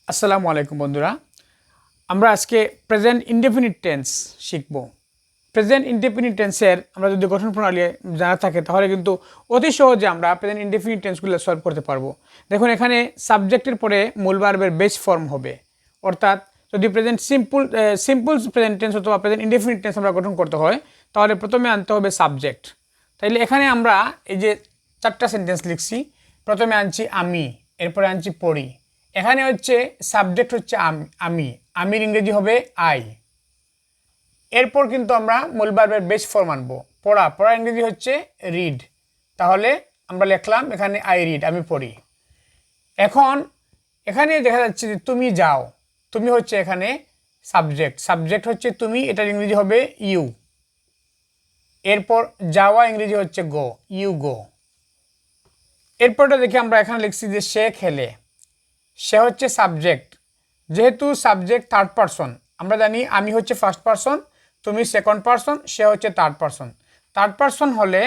আসসালামু আলাইকুম বন্ধুরা, আমরা আজকে প্রেজেন্ট ইনডেফিনিট টেন্স শিখব। প্রেজেন্ট ইনডেফিনিট টেন্সের আমরা যদি গঠন প্রণালী জানা থাকে তাহলে কিন্তু অতি সহজে আমরা প্রেজেন্ট ইনডেফিনিট টেন্সগুলো সলভ করতে পারবো। দেখুন, এখানে সাবজেক্টের পরে মূল ভার্বের বেস ফর্ম হবে, অর্থাৎ যদি প্রেজেন্ট সিম্পল প্রেজেন্ট টেন্স অথবা প্রেজেন্ট ইনডেফিনিট টেন্স আমরা গঠন করতে হয় তাহলে প্রথমে আনতে হবে সাবজেক্ট। তাইলে এখানে আমরা এই যে 4টা সেন্টেন্স লিখছি, প্রথমে আনছি আমি, এরপরে আনছি পড়ি। এখানে হচ্ছে সাবজেক্ট হচ্ছে আমি, আমির ইংরেজি হবে আই। এরপর কিন্তু আমরা মূল ভার্বের বেস ফর্ম আনবো, পড়া ইংরেজি হচ্ছে রিড। তাহলে আমরা লিখলাম এখানে আই রিড, আমি পড়ি। এখন এখানে দেখা যাচ্ছে যে তুমি যাও, তুমি হচ্ছে এখানে সাবজেক্ট হচ্ছে তুমি, এটার ইংরেজি হবে ইউ। এরপর যাওয়া ইংরেজি হচ্ছে গো, ইউ গো। এরপরটা দেখি আমরা এখানে লিখছি যে সে খেলে, সে হচ্ছে সাবজেক্ট। যেহেতু সাবজেক্ট থার্ড পারসন, আমরা জানি আমি হচ্ছে ফার্স্ট পারসন, তুমি সেকেন্ড পারসন, সে হচ্ছে থার্ড পারসন। থার্ড পারসন হলে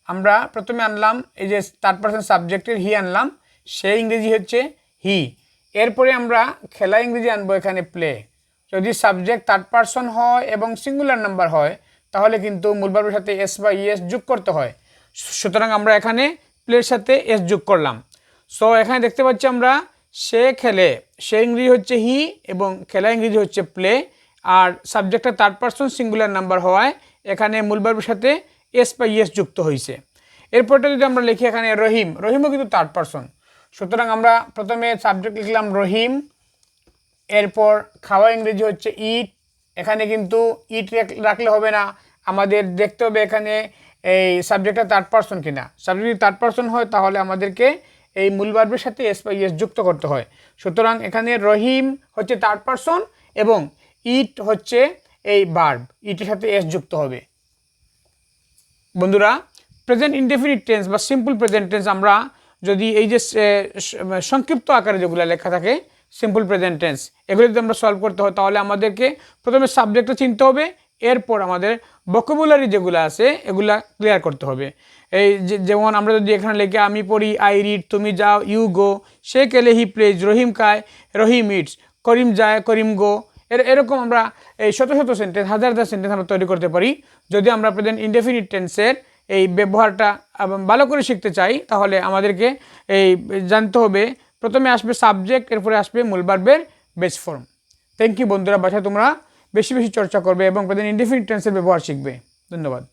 আমরা প্রথমে আনলাম এই যে থার্ড পারসন সাবজেক্টের হি আনলাম, সে ইংরেজি হচ্ছে হি। এরপরে আমরা খেলা ইংরেজি আনবো এখানে প্লে। যদি সাবজেক্ট থার্ড পারসন হয় এবং সিঙ্গুলার নাম্বার হয় তাহলে কিন্তু মূল ভার্বের সাথে এস বা ইএস যোগ করতে হয়। সুতরাং আমরা এখানে প্লের সাথে এস যোগ করলাম। সো এখানে দেখতে পাচ্ছি আমরা সে খেলে, সে ইংরেজি হচ্ছে হি এবং খেলা ইংরেজি হচ্ছে প্লে। আর সাবজেক্টটা থার্ড পারসন সিঙ্গুলার নাম্বার হওয়ায় এখানে মূল ভার্বের সাথে এস বা ইএস যুক্ত হয়েছে। এরপরটা যদি আমরা লিখি এখানে রহিমও কিন্তু থার্ড পারসন। সুতরাং আমরা প্রথমে সাবজেক্ট লিখলাম রহিম, এরপর খাওয়া ইংরেজি হচ্ছে ইট। এখানে কিন্তু ইট রাখলে হবে না, আমাদের দেখতে হবে এখানে এই সাবজেক্টটা থার্ড পারসন কিনা। সাবজেক্ট যদি থার্ড পারসন হয় তাহলে আমাদেরকে এই মূল ভার্বের সাথে এস বা ইএস যুক্ত করতে হয়। সুতরাং এখানে রহিম হচ্ছে থার্ড পারসন এবং ইট হচ্ছে এই ভার্ব, ইটের সাথে এস যুক্ত হবে। বন্ধুরা, প্রেজেন্ট ইনডেফিনিট টেন্স বা সিম্পল প্রেজেন্ট টেন্স আমরা যদি এই যে সংক্ষিপ্ত আকারে যেগুলো লেখা থাকে সিম্পল প্রেজেন্ট টেন্স, এগুলো যদি আমরা সলভ করতে হয় তাহলে আমাদেরকে প্রথমে সাবজেক্টটা চিনতে হবে, এরপর আমাদের ভোকাবুলারি যেগুলো আছে এগুলা ক্লিয়ার করতে হবে। এই যেমন আমরা যদি এখানে লিখে আমি পড়ি আই রিড, তুমি যাও ইউ গো, সে খেলে হি প্লেজ, রহিম খায় রহিম ইটস, করিম যায় করিম গো। এরকম আমরা এই শত সেন্টেন্স, হাজার সেন্টেন্স আমরা তৈরি করতে পারি। যদি আমরা প্রেজেন্ট ইনডেফিনিট টেন্সের এই ব্যবহারটা ভালো করে শিখতে চাই তাহলে আমাদেরকে এই জানতে হবে প্রথমে আসবে সাবজেক্ট, এরপরে আসবে মূল ভার্বের বেস ফর্ম। থ্যাংক ইউ বন্ধুরা, বাসায় তোমরা বেশি বেশি চর্চা করবে এবং প্রেজেন্ট ইনডেফিনিট টেন্সের ব্যবহার শিখবে। ধন্যবাদ।